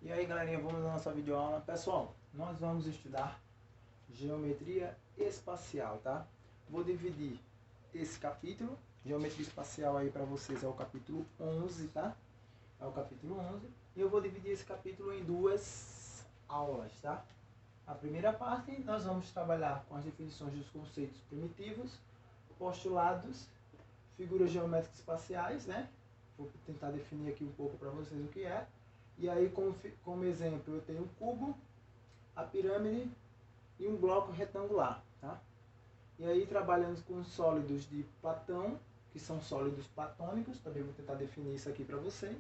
E aí, galerinha, vamos à nossa videoaula. Pessoal, nós vamos estudar geometria espacial, tá? Vou dividir esse capítulo, geometria espacial aí para vocês é o capítulo 11, tá? É o capítulo 11. E eu vou dividir esse capítulo em duas aulas, tá? A primeira parte, nós vamos trabalhar com as definições dos conceitos primitivos, postulados, figuras geométricas espaciais, né? Vou tentar definir aqui um pouco para vocês o que é. E aí, como exemplo, eu tenho um cubo, a pirâmide e um bloco retangular, tá? E aí, trabalhando com sólidos de Platão, que são sólidos platônicos, também vou tentar definir isso aqui para vocês.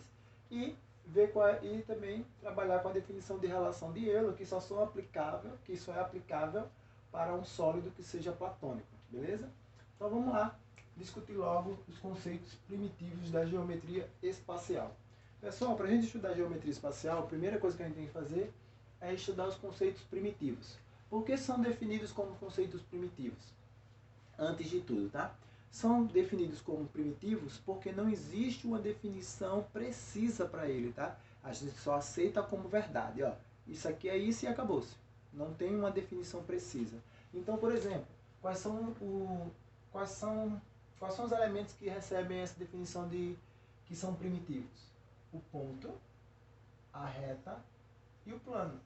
E e também trabalhar com a definição de relação de Euler, que só é aplicável para um sólido que seja platônico, beleza? Então vamos lá discutir logo os conceitos primitivos da geometria espacial. Pessoal, para a gente estudar geometria espacial, a primeira coisa que a gente tem que fazer é estudar os conceitos primitivos. Por que são definidos como conceitos primitivos? Antes de tudo, tá? São definidos como primitivos porque não existe uma definição precisa para ele, tá? A gente só aceita como verdade, ó. Isso aqui é isso e acabou-se. Não tem uma definição precisa. Então, por exemplo, quais são os elementos que recebem essa definição de que são primitivos? O ponto, a reta e o plano.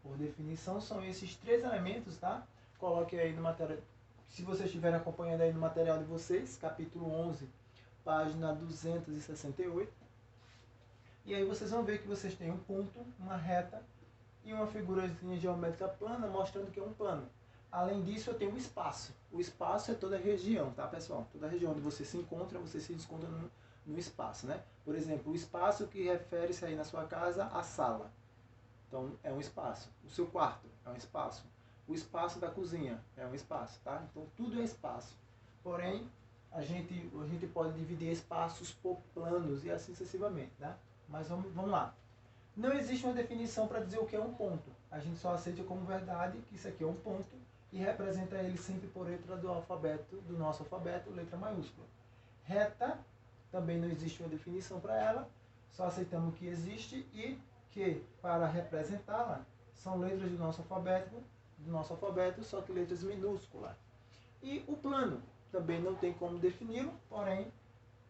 Por definição, são esses três elementos, tá? Coloque aí no material, se vocês estiverem acompanhando aí no material de vocês, capítulo 11, página 268. E aí vocês vão ver que vocês têm um ponto, uma reta e uma figura geométrica plana, mostrando que é um plano. Além disso, eu tenho um espaço. O espaço é toda a região, tá, pessoal? Toda a região onde você se encontra no espaço, né? Por exemplo, o espaço que refere-se aí na sua casa à sala. Então, é um espaço. O seu quarto é um espaço. O espaço da cozinha é um espaço, tá? Então, tudo é espaço. Porém, a gente pode dividir espaços por planos e assim sucessivamente, tá? Mas vamos lá. Não existe uma definição para dizer o que é um ponto. A gente só aceita como verdade que isso aqui é um ponto e representa ele sempre por letra do nosso alfabeto, letra maiúscula. Reta, também não existe uma definição para ela, só aceitamos que existe e que, para representá-la, são letras do nosso alfabeto, só que letras minúsculas. E o plano, também não tem como defini-lo, porém,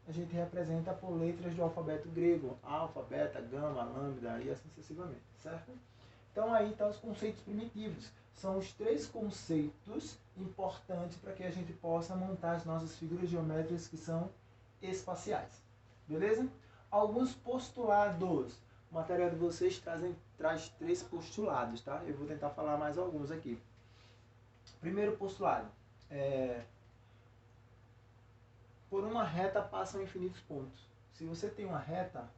a gente representa por letras do alfabeto grego, alfa, beta, gama, lambda e assim sucessivamente, certo? Então aí estão os conceitos primitivos. São os três conceitos importantes para que a gente possa montar as nossas figuras geométricas que são espaciais. Beleza? Alguns postulados. O material de vocês traz 3 postulados, tá? Eu vou tentar falar mais alguns aqui. Primeiro postulado. Por uma reta passam infinitos pontos. Se você tem uma reta,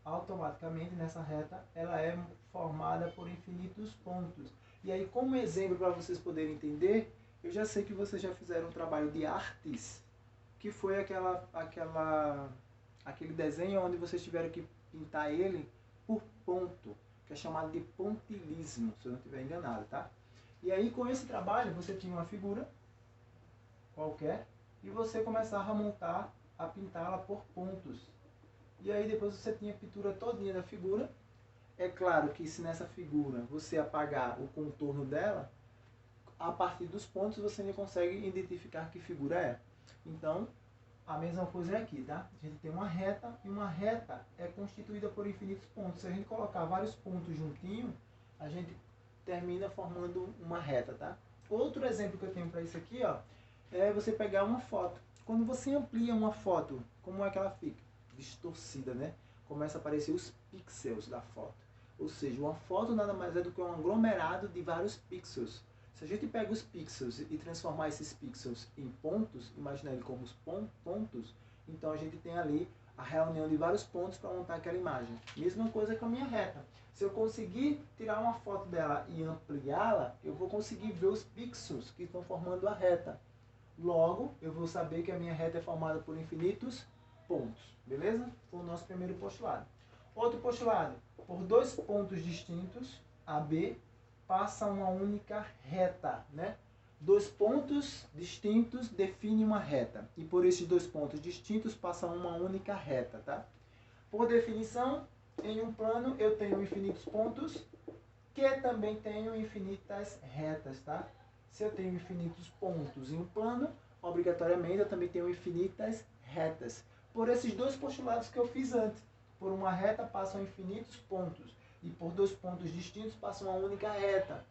automaticamente nessa reta ela é formada por infinitos pontos. E aí, como exemplo para vocês poderem entender, eu já sei que vocês já fizeram um trabalho de artes, que foi aquele desenho onde vocês tiveram que pintar ele por ponto, que é chamado de pontilismo, se eu não estiver enganado, tá? E aí, com esse trabalho, você tinha uma figura qualquer e você começava a montar, a pintá-la por pontos. E aí depois você tinha a pintura todinha da figura. É claro que se nessa figura você apagar o contorno dela, a partir dos pontos você não consegue identificar que figura é. Então, a mesma coisa é aqui, tá? A gente tem uma reta e uma reta é constituída por infinitos pontos. Se a gente colocar vários pontos juntinho, a gente termina formando uma reta, tá? Outro exemplo que eu tenho para isso aqui, ó, é você pegar uma foto. Quando você amplia uma foto, como é que ela fica? Distorcida, né? Começa a aparecer os pixels da foto. Ou seja, uma foto nada mais é do que um aglomerado de vários pixels. Se a gente pega os pixels e transformar esses pixels em pontos, imagina ele como os pontos, então a gente tem ali a reunião de vários pontos para montar aquela imagem. Mesma coisa com a minha reta. Se eu conseguir tirar uma foto dela e ampliá-la, eu vou conseguir ver os pixels que estão formando a reta. Logo, eu vou saber que a minha reta é formada por infinitos pontos. Beleza? Foi o nosso primeiro postulado. Outro postulado. Por dois pontos distintos, A, B, passa uma única reta, né? Dois pontos distintos definem uma reta. E por esses dois pontos distintos passa uma única reta, tá? Por definição, Em um plano eu tenho infinitos pontos, que também tenho infinitas retas, tá? Se eu tenho infinitos pontos em um plano, obrigatoriamente eu também tenho infinitas retas. Por esses dois postulados que eu fiz antes. Por uma reta passam infinitos pontos. E por dois pontos distintos passam uma única reta.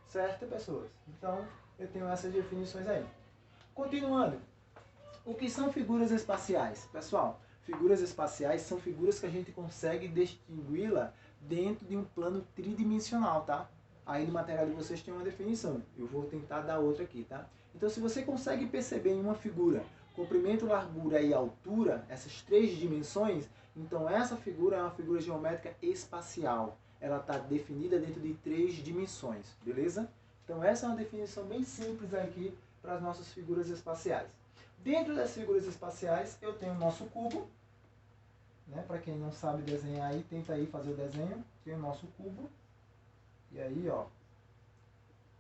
Certo, pessoas? Então, eu tenho essas definições aí. Continuando. O que são figuras espaciais? Pessoal, figuras espaciais são figuras que a gente consegue distingui-la dentro de um plano tridimensional, tá? Aí no material de vocês tem uma definição. Eu vou tentar dar outra aqui, tá? Então, se você consegue perceber em uma figura comprimento, largura e altura, essas três dimensões, então essa figura é uma figura geométrica espacial. Ela está definida dentro de três dimensões, beleza? Então essa é uma definição bem simples aqui para as nossas figuras espaciais. Dentro das figuras espaciais, eu tenho o nosso cubo, né? Para quem não sabe desenhar aí, tenta aí fazer o desenho. Tem o nosso cubo. E aí, ó,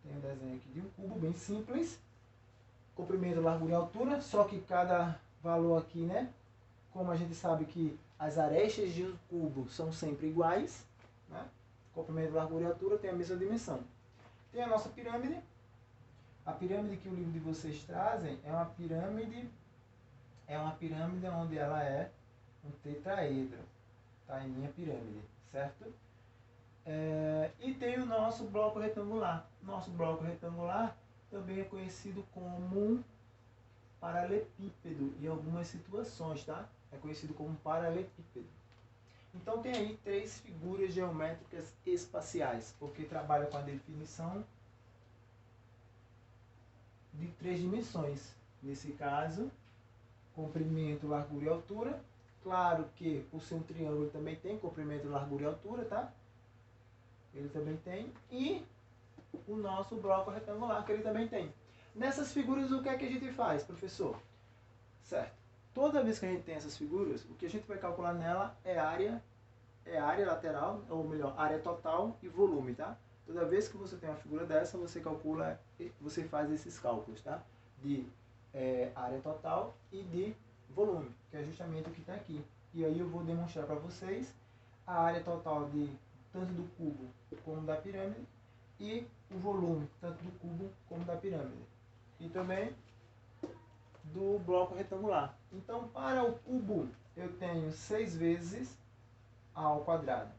tem um desenho aqui de um cubo bem simples. Comprimento, largura e altura, só que cada valor aqui, né? Como a gente sabe que as arestas de um cubo são sempre iguais, né? Comprimento, largura e altura tem a mesma dimensão. Tem a nossa pirâmide. A pirâmide que o livro de vocês trazem é uma pirâmide onde ela é um tetraedro, tá? Em minha pirâmide, certo? E tem o nosso bloco retangular. Nosso bloco retangular também é conhecido como um paralelepípedo em algumas situações, tá? É conhecido como paralelepípedo. Então tem aí três figuras geométricas espaciais, porque trabalha com a definição de três dimensões. Nesse caso, comprimento, largura e altura. Claro que por ser um triângulo também tem comprimento, largura e altura, tá? Ele também tem. E o nosso bloco retangular, que ele também tem. Nessas figuras, o que é que a gente faz, professor? Certo. Toda vez que a gente tem essas figuras, o que a gente vai calcular nela é área lateral, ou melhor, área total e volume, tá? Toda vez que você tem uma figura dessa, você calcula, você faz esses cálculos, tá? De área total e de volume, que é justamente o que está aqui. E aí eu vou demonstrar para vocês a área total de tanto do cubo como da pirâmide e o volume, tanto do cubo como da pirâmide. E também do bloco retangular. Então, para o cubo, eu tenho 6 vezes a ao quadrado.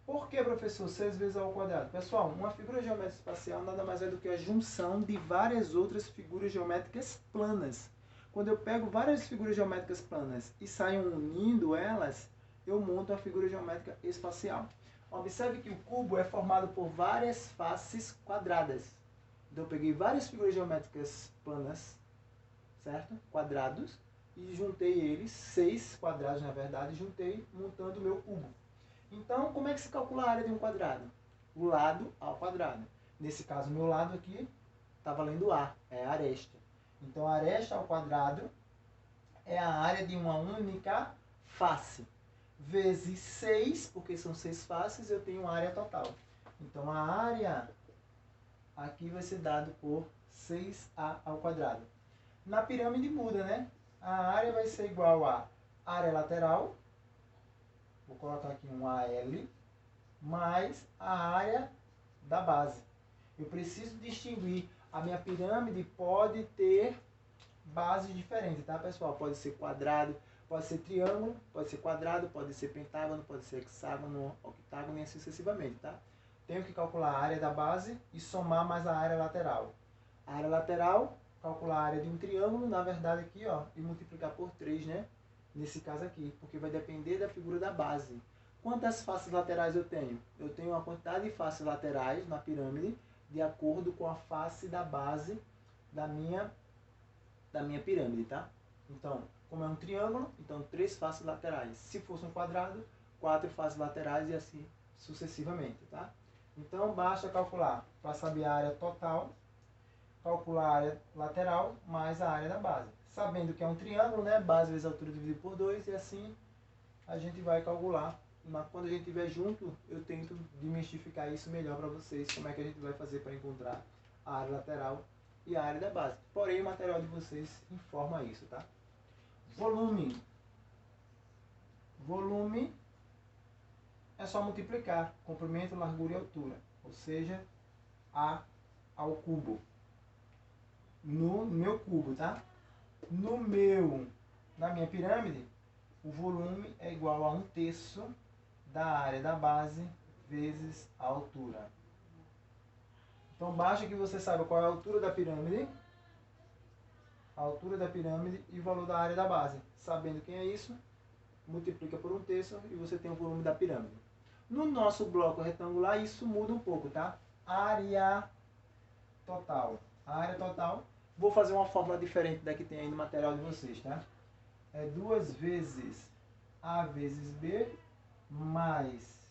Por que, professor, 6 vezes a ao quadrado? Pessoal, uma figura geométrica espacial nada mais é do que a junção de várias outras figuras geométricas planas. Quando eu pego várias figuras geométricas planas e saio unindo elas, eu monto a figura geométrica espacial. Observe que o cubo é formado por várias faces quadradas. Então eu peguei várias figuras geométricas planas, certo? Quadrados, e juntei eles, 6 quadrados na verdade, juntei montando o meu cubo. Então, como é que se calcula a área de um quadrado? O lado ao quadrado. Nesse caso, meu lado aqui está valendo A, é a aresta. Então, a aresta ao quadrado é a área de uma única face. Vezes 6, porque são 6 faces, eu tenho a área total. Então, a área aqui vai ser dado por 6A ao quadrado. Na pirâmide muda, né? A área vai ser igual a área lateral, vou colocar aqui um AL, mais a área da base. Eu preciso distinguir, a minha pirâmide pode ter bases diferentes, tá, pessoal? Pode ser quadrado, pode ser triângulo, pode ser quadrado, pode ser pentágono, pode ser hexágono, octágono e assim sucessivamente, tá? Tenho que calcular a área da base e somar mais a área lateral. A área lateral, calcular a área de um triângulo, na verdade aqui, ó, e multiplicar por 3, né? Nesse caso aqui, porque vai depender da figura da base. Quantas faces laterais eu tenho? Eu tenho uma quantidade de faces laterais na pirâmide de acordo com a face da base da minha pirâmide, tá? Então, como é um triângulo, então 3 faces laterais. Se fosse um quadrado, 4 faces laterais e assim sucessivamente, tá? Então, basta calcular, para saber a área total, calcular a área lateral mais a área da base. Sabendo que é um triângulo, né? Base vezes altura dividido por 2, e assim a gente vai calcular. Mas quando a gente estiver junto, eu tento desmistificar isso melhor para vocês, como é que a gente vai fazer para encontrar a área lateral e a área da base. Porém, o material de vocês informa isso, tá? Volume. Volume é só multiplicar comprimento, largura e altura, ou seja, A ao cubo. No meu cubo, tá? Na minha pirâmide, o volume é igual a 1/3 da área da base vezes a altura. Então basta que você saiba qual é a altura da pirâmide, e o valor da área da base. Sabendo quem é isso, multiplica por 1/3 e você tem o volume da pirâmide. No nosso bloco retangular, isso muda um pouco, tá? Área total. A área total, vou fazer uma fórmula diferente da que tem aí no material de vocês, tá? É 2 vezes A vezes B mais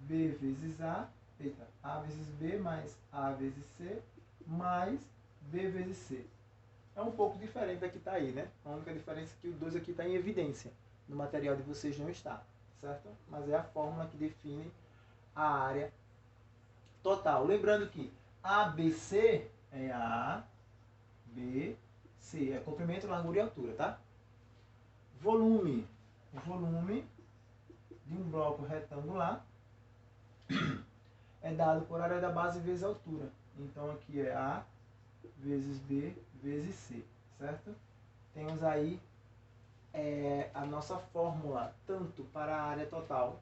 B vezes A. Eita, A vezes B mais A vezes C mais B vezes C. É um pouco diferente da que está aí, né? A única diferença é que o 2 aqui está em evidência. No material de vocês não está, certo? Mas é a fórmula que define a área total. Lembrando que ABC é A, B, C. É comprimento, largura e altura, tá? Volume. O volume de um bloco retangular é dado por área da base vezes a altura. Então aqui é A vezes B vezes C, certo? Temos aí a nossa fórmula, tanto para a área total,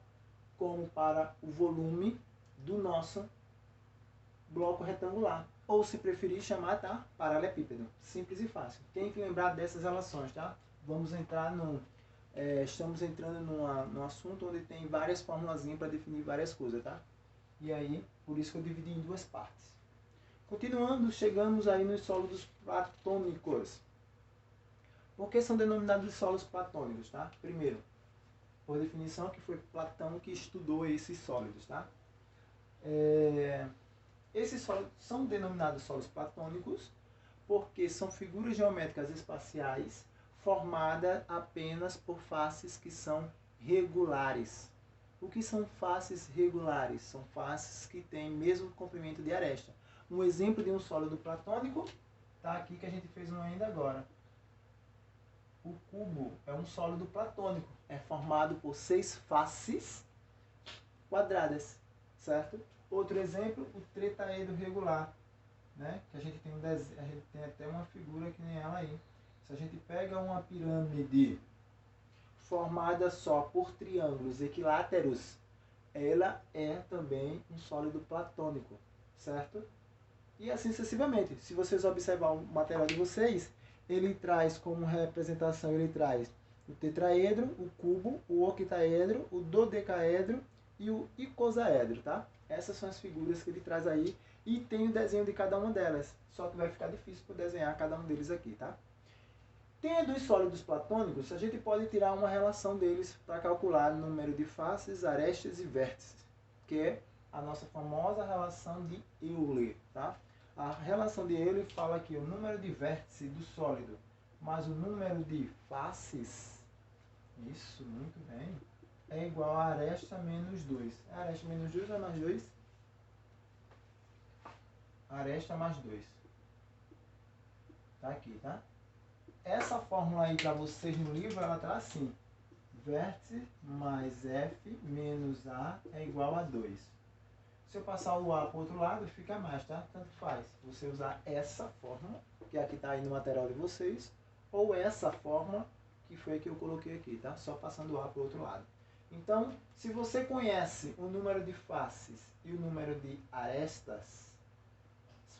como para o volume do nosso bloco retangular. Ou, se preferir chamar, tá? Paralelepípedo. Simples e fácil. Tem que lembrar dessas relações, tá? Vamos entrar estamos entrando num assunto onde tem várias formulazinhas para definir várias coisas, tá? E aí, por isso que eu dividi em 2 partes. Continuando, chegamos aí nos sólidos platônicos. Por que são denominados sólidos platônicos, tá? Primeiro, por definição, que foi Platão que estudou esses sólidos, tá? Esses sólidos são denominados sólidos platônicos porque são figuras geométricas espaciais formadas apenas por faces que são regulares. O que são faces regulares? São faces que têm mesmo comprimento de aresta. Um exemplo de um sólido platônico está aqui que a gente fez um ainda agora. O cubo é um sólido platônico. É formado por 6 faces quadradas, certo? Outro exemplo, o tretaedro regular, né? Que a gente tem até uma figura que nem ela aí. Se a gente pega uma pirâmide formada só por triângulos equiláteros, ela é também um sólido platônico, certo? E assim sucessivamente. Se vocês observarem o material de vocês, ele traz como representação, ele traz o tetraedro, o cubo, o octaedro, o dodecaedro e o icosaedro, tá? Essas são as figuras que ele traz aí e tem o desenho de cada uma delas. Só que vai ficar difícil para desenhar cada um deles aqui, tá? Tendo os sólidos platônicos, a gente pode tirar uma relação deles para calcular o número de faces, arestas e vértices, que é a nossa famosa relação de Euler, tá? A relação de Euler fala que o número de vértices do sólido mais o número de faces, isso, muito bem, é igual a aresta menos 2. Aresta menos 2 ou mais 2? Aresta mais 2. Tá aqui, tá? Essa fórmula aí para vocês no livro, ela traz assim: vértice mais F menos A é igual a 2. Se eu passar o A para o outro lado, fica mais, tá? Tanto faz. Você usar essa fórmula, que aqui está aí no material de vocês, ou essa fórmula, que foi a que eu coloquei aqui, tá? Só passando o A para o outro lado. Então, se você conhece o número de faces e o número de arestas,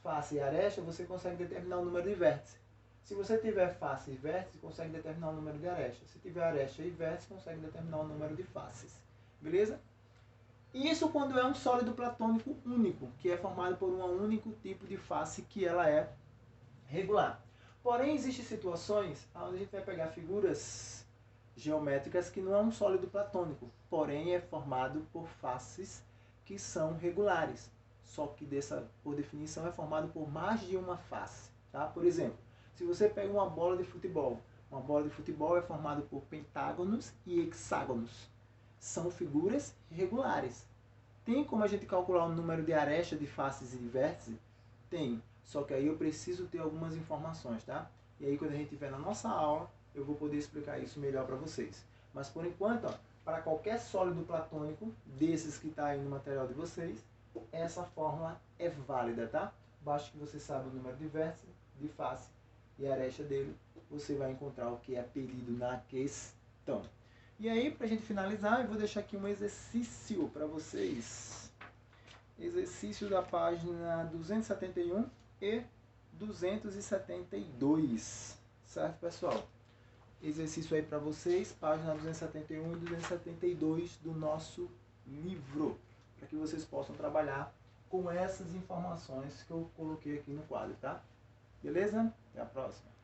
face e aresta, você consegue determinar o número de vértices. Se você tiver face e vértice, consegue determinar o número de aresta. Se tiver aresta e vértice, consegue determinar o número de faces. Beleza? Isso quando é um sólido platônico único, que é formado por um único tipo de face que ela é regular. Porém, existem situações onde a gente vai pegar figuras geométricas que não é um sólido platônico, porém é formado por faces que são regulares. Só que por definição é formado por mais de uma face. Tá? Por exemplo, se você pega uma bola de futebol é formada por pentágonos e hexágonos. São figuras regulares. Tem como a gente calcular o número de arestas, de faces e de vértices? Tem. Só que aí eu preciso ter algumas informações, tá? E aí quando a gente estiver na nossa aula, eu vou poder explicar isso melhor para vocês. Mas por enquanto, ó, para qualquer sólido platônico, desses que está aí no material de vocês, essa fórmula é válida, tá? Basta que você saiba o número de vértice, de face e aresta dele, você vai encontrar o que é pedido na questão. E aí, para a gente finalizar, eu vou deixar aqui um exercício para vocês. Exercício da página 271 e 272. Certo, pessoal? Exercício aí para vocês, página 271 e 272 do nosso livro, para que vocês possam trabalhar com essas informações que eu coloquei aqui no quadro, tá? Beleza? Até a próxima.